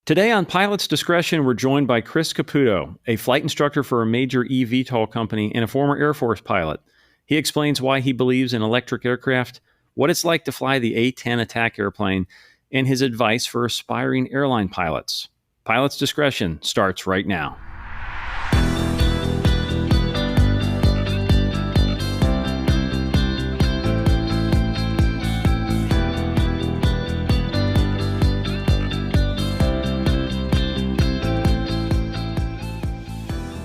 Today on Pilot's Discretion, we're joined by Chris Caputo, a flight instructor for a major eVTOL company and a former Air Force pilot. He explains why he believes in electric aircraft, what it's like to fly the A-10 attack airplane, and his advice for aspiring airline pilots. Pilot's Discretion starts right now.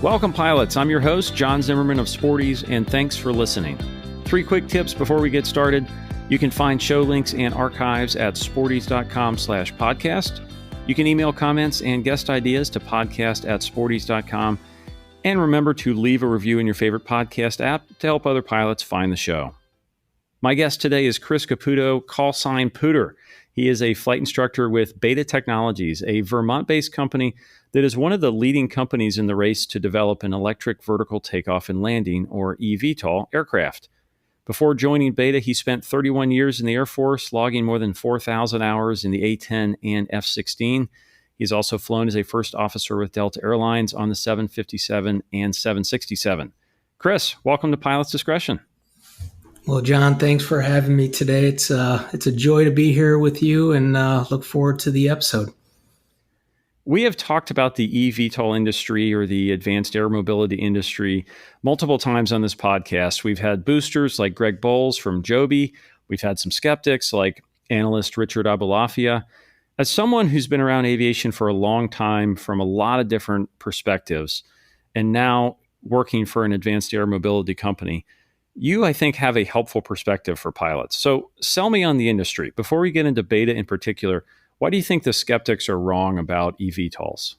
Welcome, pilots. I'm your host, John Zimmerman of Sporties, and thanks for listening. 3 quick tips before we get started. You can find show links and archives at sporties.com/podcast. You can email comments and guest ideas to podcast@sporties.com. And remember to leave a review in your favorite podcast app to help other pilots find the show. My guest today is Chris Caputo, call sign Pooter. He is a flight instructor with Beta Technologies, a Vermont-based company that is one of the leading companies in the race to develop an electric vertical takeoff and landing, or eVTOL, aircraft. Before joining Beta, he spent 31 years in the Air Force, logging more than 4,000 hours in the A-10 and F-16. He's also flown as a first officer with Delta Airlines on the 757 and 767. Chris, welcome to Pilot's Discretion. Well, John, thanks for having me today. It's a joy to be here with you, and look forward to the episode. We have talked about the eVTOL industry, or the advanced air mobility industry, multiple times on this podcast. We've had boosters like Greg Bowles from Joby. We've had some skeptics like analyst Richard Abulafia. As someone who's been around aviation for a long time from a lot of different perspectives, and now working for an advanced air mobility company, you, I think, have a helpful perspective for pilots. So sell me on the industry. Before we get into Beta in particular, why do you think the skeptics are wrong about eVTOLs?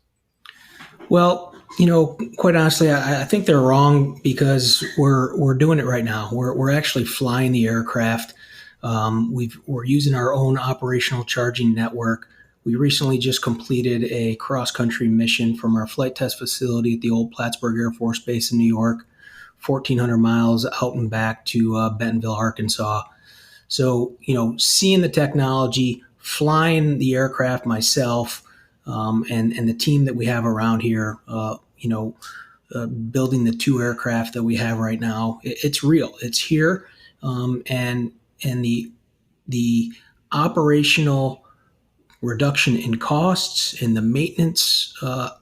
Well, quite honestly, I think they're wrong because we're doing it right now. We're actually flying the aircraft. We're using our own operational charging network. We recently just completed a cross-country mission from our flight test facility at the old Plattsburgh Air Force Base in New York, 1,400 miles out and back to Bentonville, Arkansas. So, seeing the technology, flying the aircraft myself, and the team that we have around here, building the 2 aircraft that we have right now, it's real. It's here, and the operational reduction in costs and the maintenance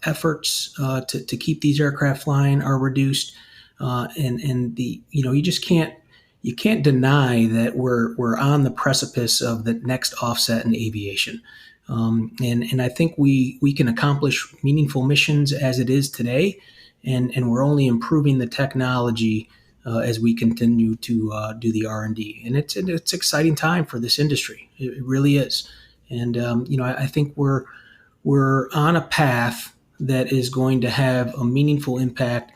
efforts to keep these aircraft flying are reduced, and you can't deny that we're on the precipice of the next offset in aviation. And I think we can accomplish meaningful missions as it is today, and we're only improving the technology as we continue to do the R&D. And it's an exciting time for this industry. It really is. And I think we're on a path that is going to have a meaningful impact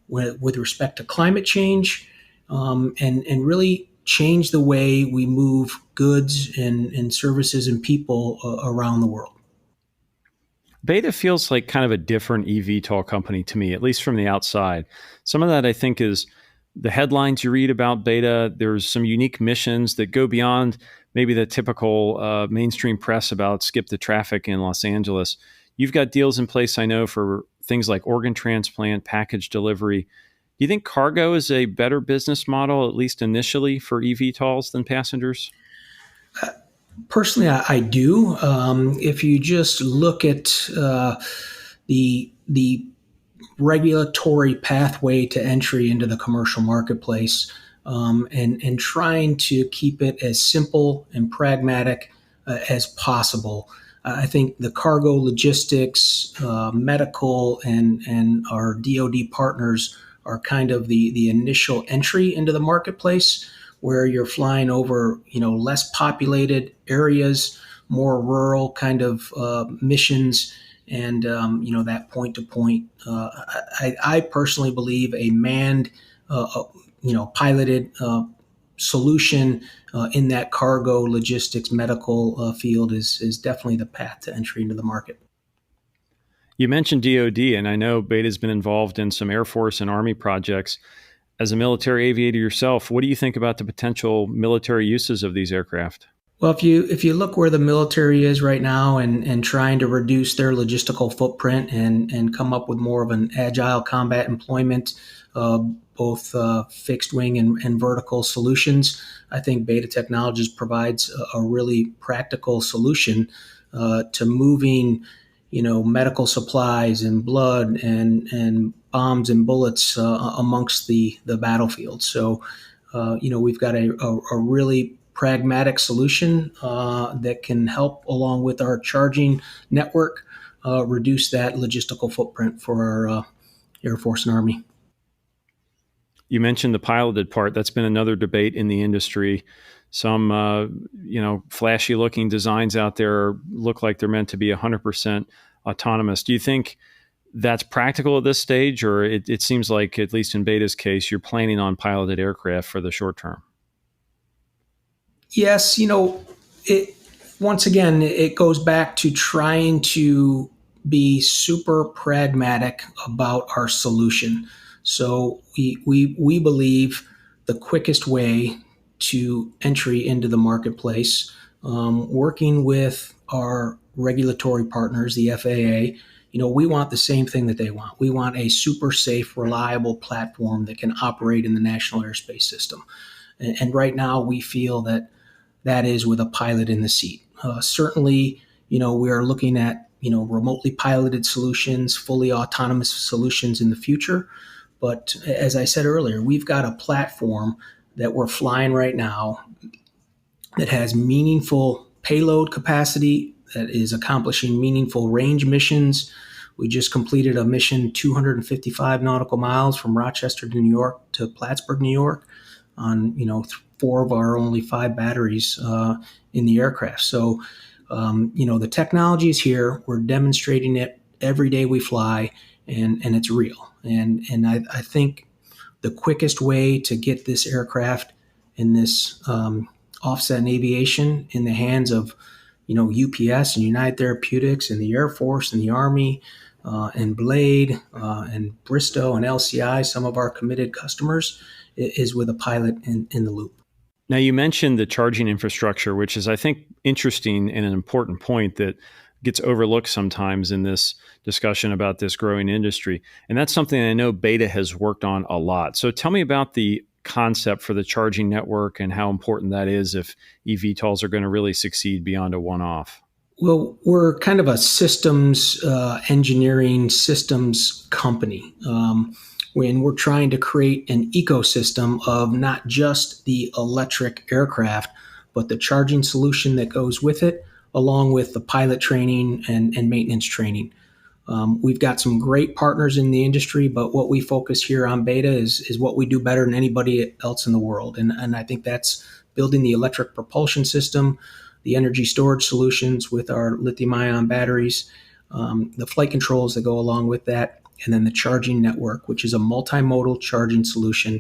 with respect to climate change, and really change the way we move goods and services and people around the world. Beta feels like kind of a different eVTOL company to me, at least from the outside. Some of that, I think, is the headlines you read about Beta. There's some unique missions that go beyond maybe the typical mainstream press about skip the traffic in Los Angeles. You've got deals in place, I know, for things like organ transplant, package delivery. Do you think cargo is a better business model, at least initially, for eVTOLs than passengers? Personally, I do. If you just look at the regulatory pathway to entry into the commercial marketplace, and trying to keep it as simple and pragmatic as possible, I think the cargo logistics, medical, and our DoD partners are kind of the initial entry into the marketplace, where you're flying over, less populated areas, more rural kind of missions, and, that point to point. I personally believe a manned, piloted solution in that cargo logistics medical field is definitely the path to entry into the market. You mentioned DoD, and I know Beta's been involved in some Air Force and Army projects. As a military aviator yourself, what do you think about the potential military uses of these aircraft? Well, if you look where the military is right now and trying to reduce their logistical footprint and come up with more of an agile combat employment, uh, both fixed wing and vertical solutions, I think Beta Technologies provides a really practical solution to moving, medical supplies and blood and bombs and bullets amongst the battlefield. So we've got a really pragmatic solution that can help, along with our charging network, reduce that logistical footprint for our Air Force and Army. You mentioned the piloted part. That's been another debate in the industry. Some, flashy looking designs out there look like they're meant to be 100% autonomous. Do you think that's practical at this stage, or it seems like, at least in Beta's case, you're planning on piloted aircraft for the short term? Yes, it once again it goes back to trying to be super pragmatic about our solution. So we believe the quickest way to entry into the marketplace, working with our regulatory partners, the FAA, we want the same thing that they want. We want a super safe, reliable platform that can operate in the national airspace system. And right now, we feel that is with a pilot in the seat. Certainly, we are looking at, remotely piloted solutions, fully autonomous solutions in the future. But as I said earlier, we've got a platform that we're flying right now that has meaningful payload capacity, that is accomplishing meaningful range missions. We just completed a mission 255 nautical miles from Rochester, New York to Plattsburgh, New York on, four of our only five batteries in the aircraft. So, the technology is here. We're demonstrating it every day we fly, and it's real. And I think the quickest way to get this aircraft and this offset in aviation in the hands of, UPS and United Therapeutics and the Air Force and the Army and Blade and Bristow and LCI, some of our committed customers, is with a pilot in the loop. Now, you mentioned the charging infrastructure, which is, I think, interesting and an important point that gets overlooked sometimes in this discussion about this growing industry. And that's something I know Beta has worked on a lot. So tell me about the concept for the charging network and how important that is if eVTOLs are going to really succeed beyond a one-off. Well, we're kind of a systems engineering systems company. When we're trying to create an ecosystem of not just the electric aircraft, but the charging solution that goes with it, along with the pilot training and maintenance training. We've got some great partners in the industry, but what we focus here on Beta is what we do better than anybody else in the world. And I think that's building the electric propulsion system, the energy storage solutions with our lithium-ion batteries, the flight controls that go along with that, and then the charging network, which is a multimodal charging solution.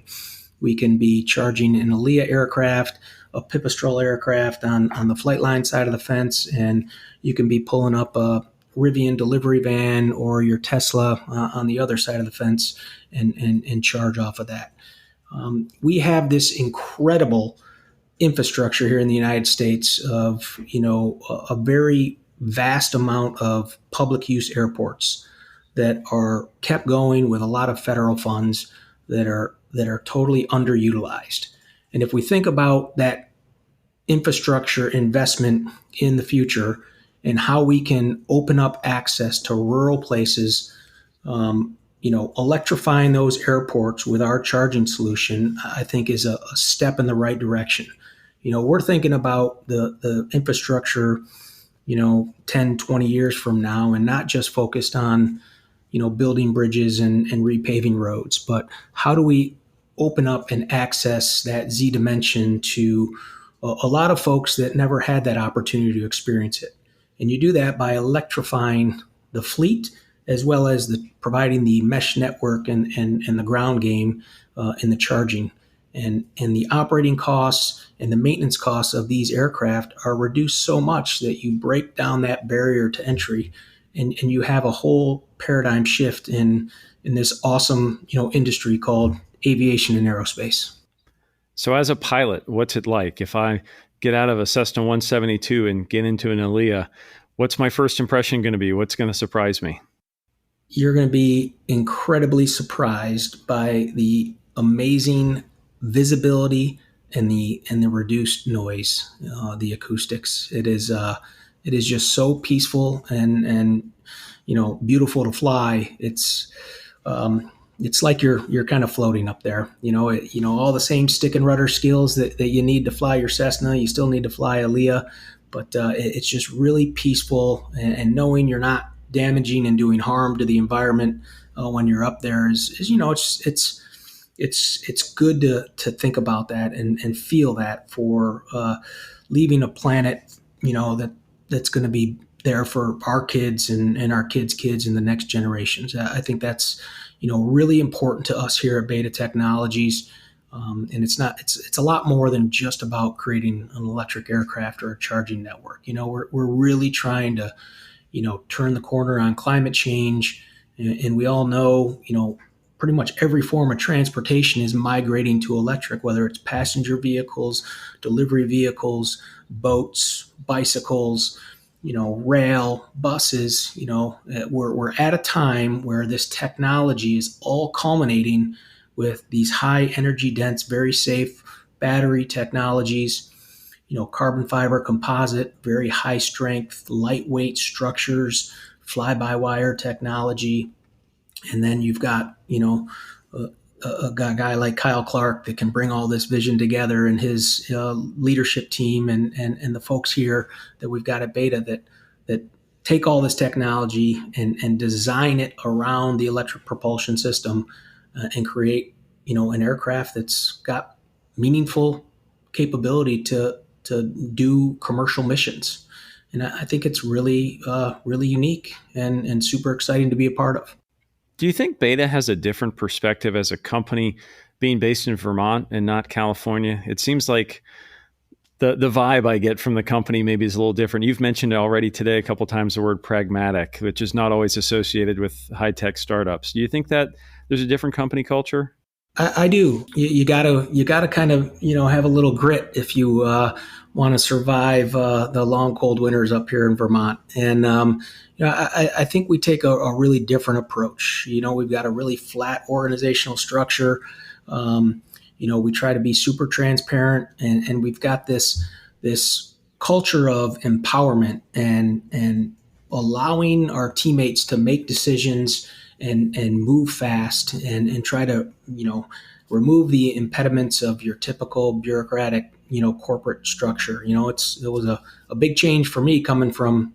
We can be charging an Alia aircraft, a Pipistrel aircraft on the flight line side of the fence, and you can be pulling up a Rivian delivery van or your Tesla on the other side of the fence and charge off of that. We have this incredible infrastructure here in the United States of, a very vast amount of public use airports that are kept going with a lot of federal funds that are totally underutilized. And if we think about that infrastructure investment in the future and how we can open up access to rural places, electrifying those airports with our charging solution, I think is a step in the right direction. We're thinking about the infrastructure, 10, 20 years from now, and not just focused on, building bridges and repaving roads, but how do we open up and access that Z dimension to a lot of folks that never had that opportunity to experience it. And you do that by electrifying the fleet as well as providing the mesh network and the ground game in the charging. And the operating costs and the maintenance costs of these aircraft are reduced so much that you break down that barrier to entry and you have a whole paradigm shift in this awesome industry called aviation and aerospace. So as a pilot, what's it like if I get out of a Cessna 172 and get into an Alia, what's my first impression going to be? What's going to surprise me? You're going to be incredibly surprised by the amazing visibility and the reduced noise, the acoustics. It is just so peaceful and beautiful to fly. It's like you're kind of floating up there. All the same stick and rudder skills that you need to fly your Cessna, you still need to fly Alia, but it's just really peaceful, and knowing you're not damaging and doing harm to the environment when you're up there is it's good to think about that and feel that for leaving a planet that's going to be there for our kids and our kids' kids and the next generations. I think that's really important to us here at Beta Technologies. And it's a lot more than just about creating an electric aircraft or a charging network. We're really trying to turn the corner on climate change. And we all know, pretty much every form of transportation is migrating to electric, whether it's passenger vehicles, delivery vehicles, boats, bicycles, rail, buses. We're at a time where this technology is all culminating with these high energy dense, very safe battery technologies, carbon fiber composite, very high strength, lightweight structures, fly-by-wire technology. And then you've got, a guy like Kyle Clark that can bring all this vision together, and his leadership team and the folks here that we've got at Beta that take all this technology and design it around the electric propulsion system and create, an aircraft that's got meaningful capability to do commercial missions. And I think it's really, really unique and super exciting to be a part of. Do you think Beta has a different perspective as a company being based in Vermont and not California? It seems like the vibe I get from the company maybe is a little different. You've mentioned already today a couple of times the word pragmatic, which is not always associated with high-tech startups. Do you think that there's a different company culture? I do. You gotta kind of have a little grit if you want to survive the long cold winters up here in Vermont. And I think we take a really different approach. We've got a really flat organizational structure. We try to be super transparent, and we've got this culture of empowerment and allowing our teammates to make decisions and move fast and try to, remove the impediments of your typical bureaucratic, corporate structure. It was a big change for me coming from,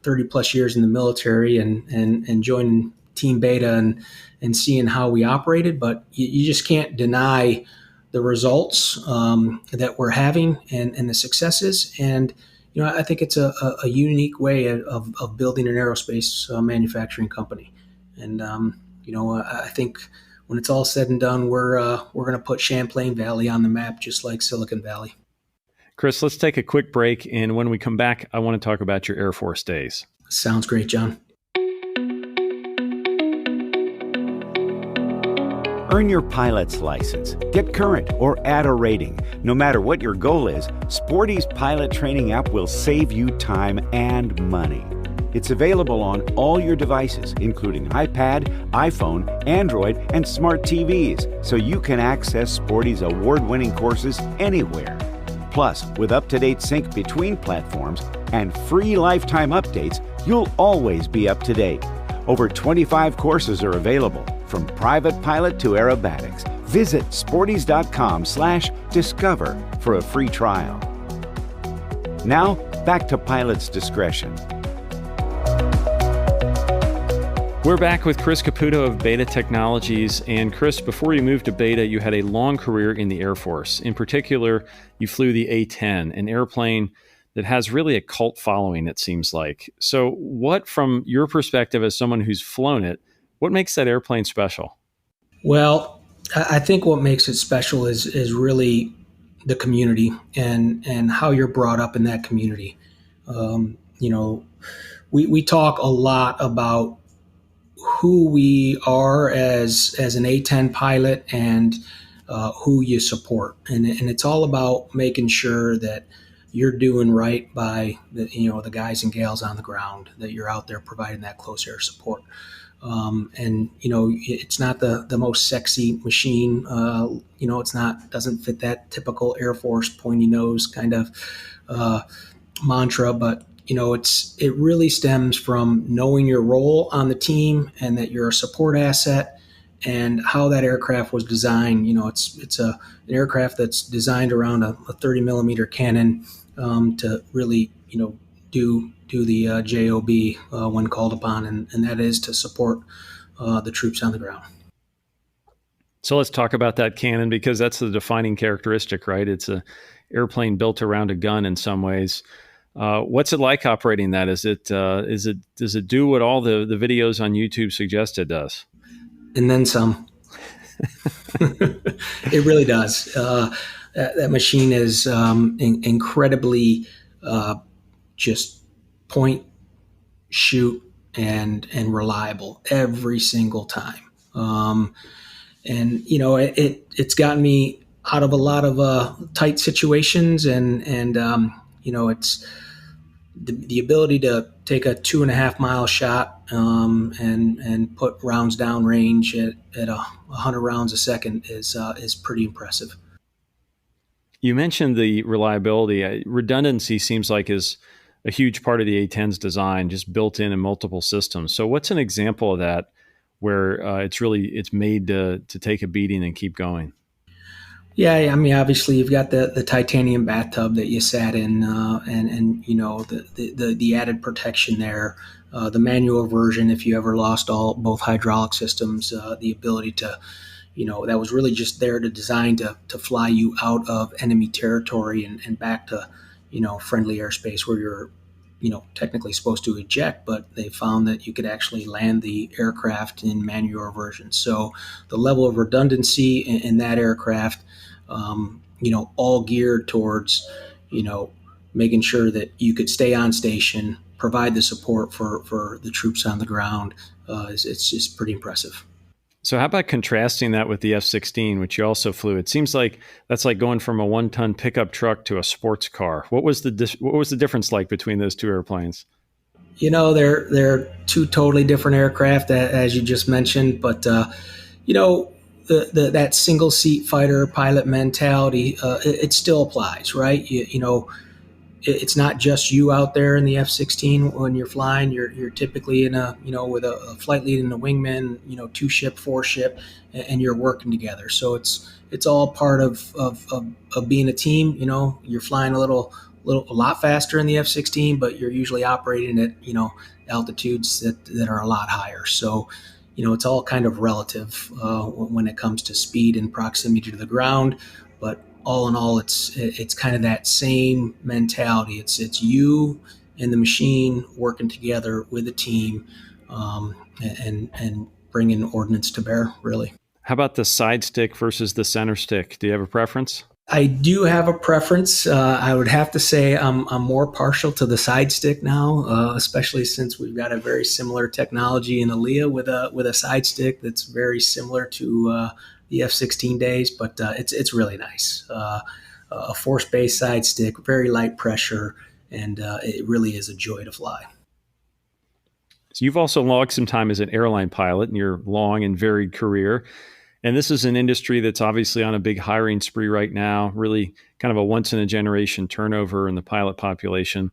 30 plus years in the military and joining Team Beta and seeing how we operated. But you just can't deny the results that we're having and the successes. And, I think it's a unique way of building an aerospace manufacturing company. And, I think when it's all said and done, we're going to put Champlain Valley on the map, just like Silicon Valley. Chris, let's take a quick break. And when we come back, I want to talk about your Air Force days. Sounds great, John. Earn your pilot's license, get current, or add a rating. No matter what your goal is, Sporty's pilot training app will save you time and money. It's available on all your devices, including iPad, iPhone, Android, and smart TVs, so you can access Sporty's award-winning courses anywhere. Plus, with up-to-date sync between platforms and free lifetime updates, you'll always be up to date. Over 25 courses are available, from private pilot to aerobatics. Visit sportys.com/discover for a free trial. Now, back to pilot's discretion. We're back with Chris Caputo of Beta Technologies. And Chris, before you moved to Beta, you had a long career in the Air Force. In particular, you flew the A-10, an airplane that has really a cult following, it seems like. So what, from your perspective as someone who's flown it, what makes that airplane special? Well, I think what makes it special is really the community and how you're brought up in that community. We talk a lot about who we are as an A-10 pilot and who you support. And it's all about making sure that you're doing right by the guys and gals on the ground, that you're out there providing that close air support. And it's not the most sexy machine. Doesn't fit that typical Air Force pointy nose kind of mantra, but it really stems from knowing your role on the team and that you're a support asset, and how that aircraft was designed. It's an aircraft that's designed around a 30 millimeter cannon to really do the job when called upon, and that is to support the troops on the ground. So let's talk about that cannon, because that's the defining characteristic, right? It's a airplane built around a gun in some ways. What's it like operating that? Does it do what all the videos on YouTube suggest it does? And then some. It really does. That machine is incredibly just point, shoot, and reliable every single time. And it's gotten me out of a lot of tight situations, and it's the ability to take a 2.5 mile shot and put rounds down range at 100 rounds a second is pretty impressive. You mentioned the reliability. Redundancy seems like is a huge part of the A-10's design, just built in multiple systems. So what's an example of that where it's made to take a beating and keep going? Yeah, I mean, obviously you've got the titanium bathtub that you sat in, and the added protection there, the manual version if you ever lost both hydraulic systems, the ability to, that was really just there to design to fly you out of enemy territory and back to, friendly airspace where you're, technically supposed to eject, but they found that you could actually land the aircraft in manual version. So the level of redundancy in that aircraft, all geared towards, making sure that you could stay on station, provide the support for the troops on the ground. It's just pretty impressive. So how about contrasting that with the F-16, which you also flew? It seems like that's like going from a 1-ton pickup truck to a sports car. What was the difference like between those two airplanes? They're two totally different aircraft, as you just mentioned, but that single seat fighter pilot mentality, it still applies, right? It's not just you out there in the F-16 when you're flying. You're typically in with a flight lead and a wingman, 2-ship, 4-ship, and you're working together. So it's all part of being a team. You're flying a lot faster in the F-16, but you're usually operating at altitudes that are a lot higher. So it's all kind of relative when it comes to speed and proximity to the ground, but all in all, it's kind of that same mentality. It's you and the machine working together with a team, and bringing ordnance to bear, really. How about the side stick versus the center stick? Do you have a preference? I do have a preference. I would have to say I'm more partial to the side stick now, especially since we've got a very similar technology in Alia with a side stick that's very similar to the F-16 days, but it's really nice. A force-based side stick, very light pressure, and it really is a joy to fly. So you've also logged some time as an airline pilot in your long and varied career. And this is an industry that's obviously on a big hiring spree right now, really kind of a once-in-a-generation turnover in the pilot population.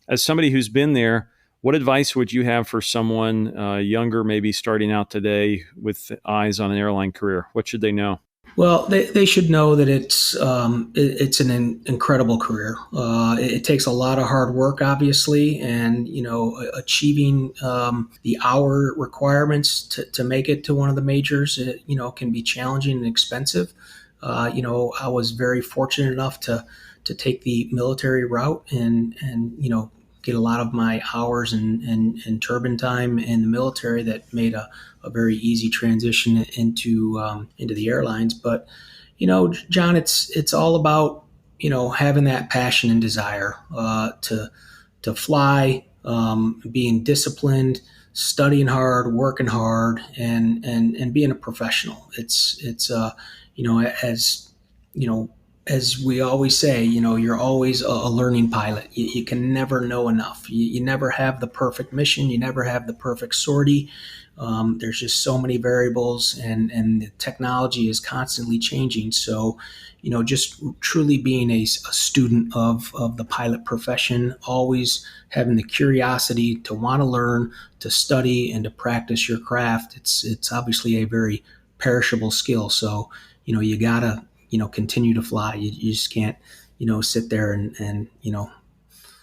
As somebody who's been there, what advice would you have for someone younger, maybe starting out today with eyes on an airline career? What should they know? Well, they should know that it's an incredible career. It takes a lot of hard work, obviously, and achieving the hour requirements to make it to one of the majors, can be challenging and expensive. I was very fortunate enough to take the military route and get a lot of my hours and turbine time in the military that made a very easy transition into the airlines. But John, it's all about having that passion and desire to fly, being disciplined, studying hard, working hard, and being a professional. It's as we always say, you're always a learning pilot. You can never know enough. You never have the perfect mission. You never have the perfect sortie. There's just so many variables, and the technology is constantly changing. So, just truly being a student of the pilot profession, always having the curiosity to want to learn, to study, and to practice your craft. It's obviously a very perishable skill. So, you gotta continue to fly. You just can't sit there and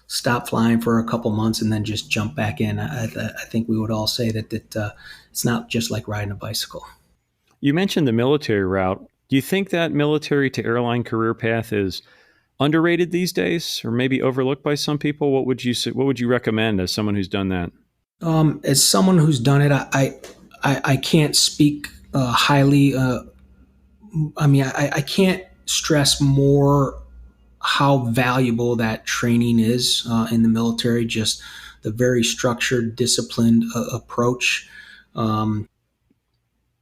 stop flying for a couple months and then just jump back in. I think we would all say that it's not just like riding a bicycle. You mentioned the military route. Do you think that military to airline career path is underrated these days, or maybe overlooked by some people? What would you say, what would you recommend as someone who's done that? As someone who's done it, I can't speak highly. I can't stress more how valuable that training is in the military. Just the very structured, disciplined approach. And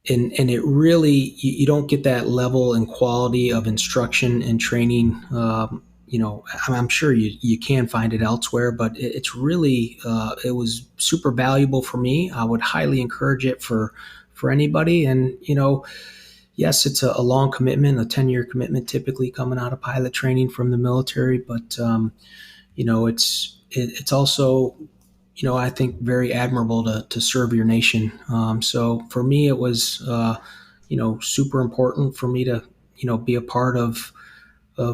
it really, you don't get that level and quality of instruction and training. I'm sure you can find it elsewhere, but it's really, it was super valuable for me. I would highly encourage it for anybody. And, yes, it's a long commitment, a 10-year commitment, typically coming out of pilot training from the military. But, it's also, I think very admirable to serve your nation. So for me, it was, super important for me to, be a part of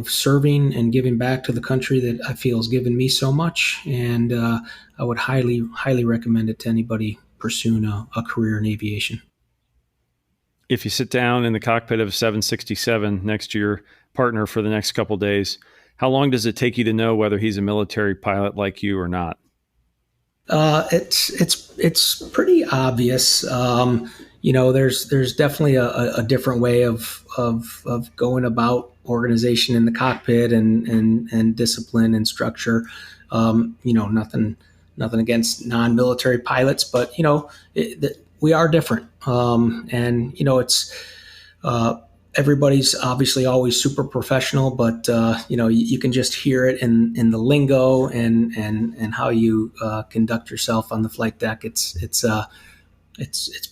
serving and giving back to the country that I feel has given me so much. And I would highly, highly recommend it to anybody pursuing a career in aviation. If you sit down in the cockpit of a 767 next to your partner for the next couple of days, how long does it take you to know whether he's a military pilot like you or not? It's pretty obvious. There's definitely a different way of going about organization in the cockpit and discipline and structure. Nothing against non-military pilots, but we are different. It's everybody's obviously always super professional, but you can just hear it in the lingo and how you conduct yourself on the flight deck. It's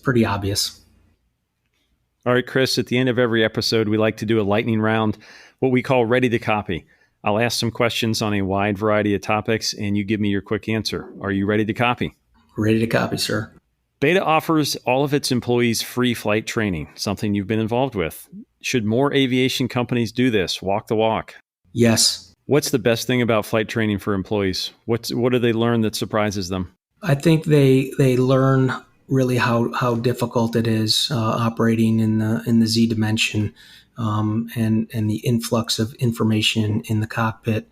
pretty obvious. All right, Chris, at the end of every episode, we like to do a lightning round, what we call ready to copy. I'll ask some questions on a wide variety of topics, and you give me your quick answer. Are you ready to copy? Ready to copy, sir. Beta offers all of its employees free flight training, something you've been involved with. Should more aviation companies do this? Walk the walk. Yes. What's the best thing about flight training for employees? What do they learn that surprises them? I think they learn really how difficult it is operating in the Z dimension, and the influx of information in the cockpit.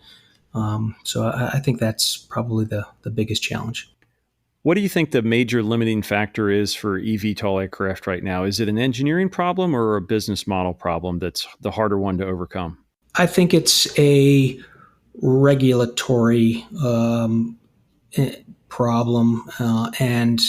So I think that's probably the biggest challenge. What do you think the major limiting factor is for eVTOL aircraft right now? Is it an engineering problem or a business model problem that's the harder one to overcome? I think it's a regulatory problem, and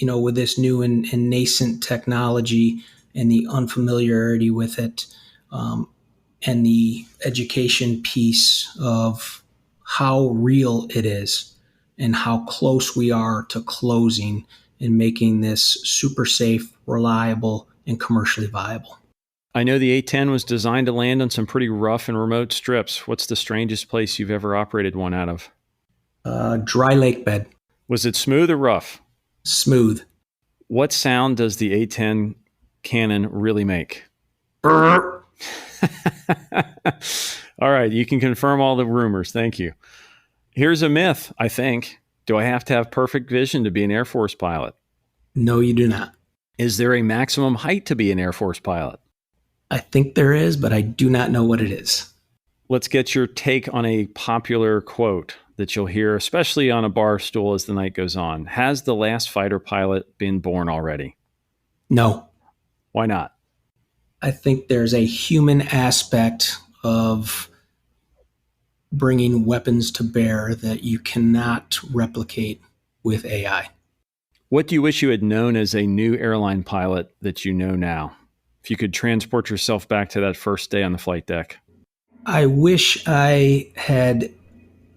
with this new and nascent technology and the unfamiliarity with it, and the education piece of how real it is and how close we are to closing and making this super safe, reliable, and commercially viable. I know the A-10 was designed to land on some pretty rough and remote strips. What's the strangest place you've ever operated one out of? Dry lake bed. Was it smooth or rough? Smooth. What sound does the A-10 cannon really make? Brr. All right, you can confirm all the rumors. Thank you. Here's a myth, I think. Do I have to have perfect vision to be an Air Force pilot? No, you do not. Is there a maximum height to be an Air Force pilot? I think there is, but I do not know what it is. Let's get your take on a popular quote that you'll hear, especially on a bar stool as the night goes on. Has the last fighter pilot been born already? No. Why not? I think there's a human aspect of bringing weapons to bear that you cannot replicate with AI. What do you wish you had known as a new airline pilot that you know now? If you could transport yourself back to that first day on the flight deck. I wish I had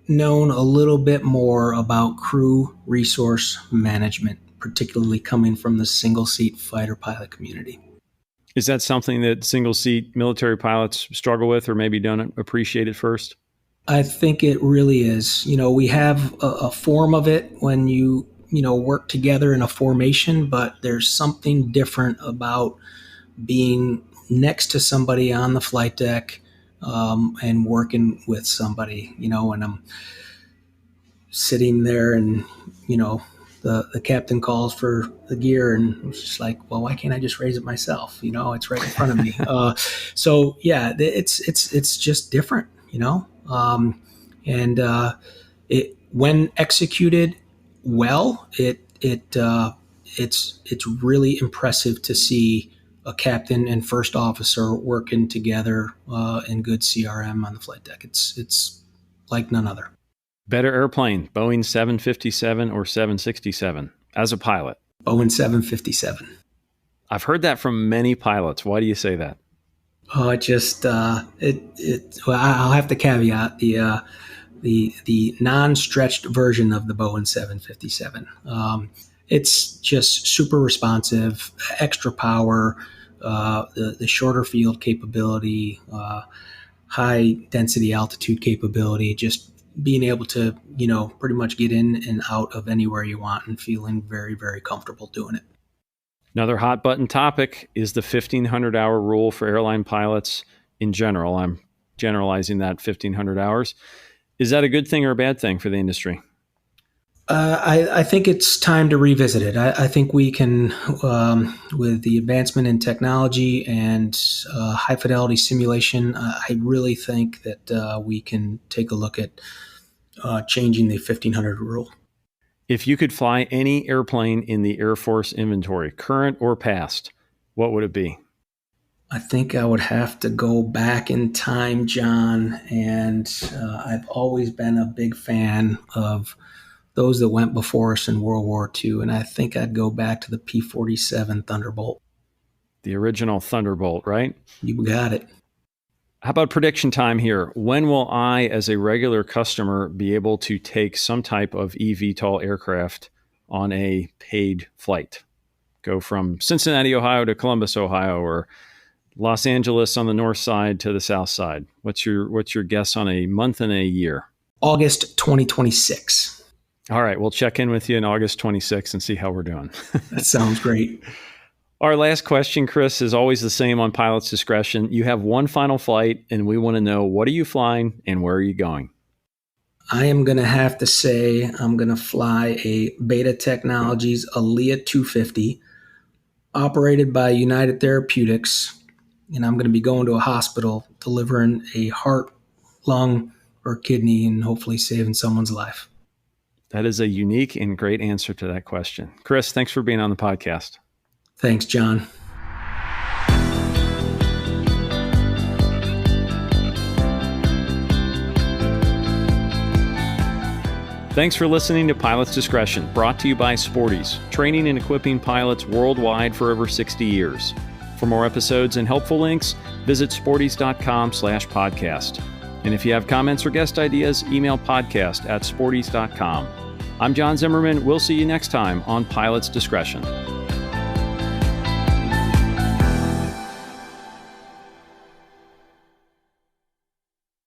known a little bit more about crew resource management, particularly coming from the single seat fighter pilot community. Is that something that single seat military pilots struggle with or maybe don't appreciate at first? I think it really is. We have a form of it when you work together in a formation, but there's something different about being next to somebody on the flight deck and working with somebody, when I'm sitting there and, the captain calls for the gear and it's just like, well, why can't I just raise it myself? It's right in front of me. So yeah, it's just different, and it, when executed well, it's really impressive to see a captain and first officer working together in good CRM on the flight deck. It's like none other. Better airplane, Boeing 757 or 767 as a pilot? Boeing 757. I've heard that from many pilots. Why do you say that? Oh, well, I'll have to caveat the non-stretched version of the Boeing 757. It's just super responsive, extra power, the shorter field capability, high density altitude capability, just being able to, pretty much get in and out of anywhere you want and feeling very, very comfortable doing it. Another hot button topic is the 1,500 hour rule for airline pilots in general. I'm generalizing that 1,500 hours. Is that a good thing or a bad thing for the industry? I think it's time to revisit it. I think we can, with the advancement in technology and high fidelity simulation, I really think that we can take a look at changing the 1,500 rule. If you could fly any airplane in the Air Force inventory, current or past, what would it be? I think I would have to go back in time, John, and I've always been a big fan of those that went before us in World War II, and I think I'd go back to the P-47 Thunderbolt. The original Thunderbolt, right? You got it. How about prediction time here? When will I, as a regular customer, be able to take some type of eVTOL aircraft on a paid flight? Go from Cincinnati, Ohio to Columbus, Ohio, or Los Angeles on the north side to the south side. What's your guess on a month and a year? August 2026. All right, we'll check in with you in August 26 and see how we're doing. That sounds great. Our last question, Chris, is always the same on pilot's discretion. You have one final flight, and we want to know, what are you flying and where are you going? I am going to have to say I'm going to fly a Beta Technologies Alia 250, operated by United Therapeutics, and I'm going to be going to a hospital, delivering a heart, lung, or kidney, and hopefully saving someone's life. That is a unique and great answer to that question. Chris, thanks for being on the podcast. Thanks, John. Thanks for listening to Pilot's Discretion, brought to you by Sporties, training and equipping pilots worldwide for over 60 years. For more episodes and helpful links, visit sporties.com/podcast. And if you have comments or guest ideas, email podcast@sporties.com. I'm John Zimmerman. We'll see you next time on Pilot's Discretion.